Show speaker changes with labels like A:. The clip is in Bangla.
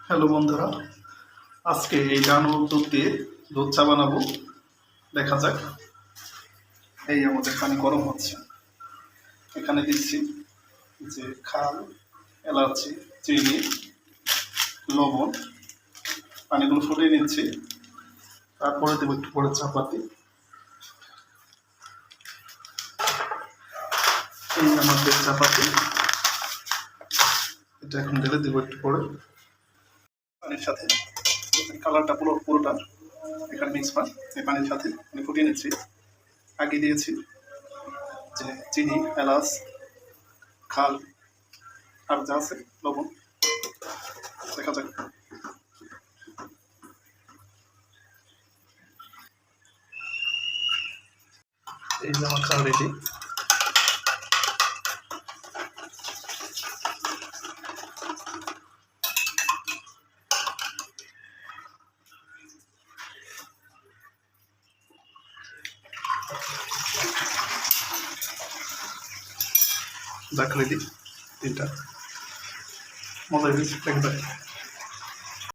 A: হ্যালো বন্ধুরা, আজকে এই ডানোর দুধ দিয়ে দুধ চা বানাবো। দেখা যাক। এই আমাদের পানি গরম হচ্ছে, এখানে দিচ্ছি যে খাল, এলাচি, চিনি, লবণ। পানিগুলো ফুটিয়ে নিচ্ছি, তারপরে দেবো একটু পরে চাপাতি। এই আমাদের চাপাতি, এটা এখন ঢেলে দেবো একটু পরে পানির সাথে। কালারটা পুরোটা এখানে মিক্স পান এই পানির সাথে আমি ফুটিয়ে নিচ্ছি। আগে দিয়েছি যে চিনি, এলাচ, খাল আর যা আছে লবণ। দেখা যাক। এই যে আমার চা রেডি। দেখ রেডি, তিনটা মজা হয়েছে,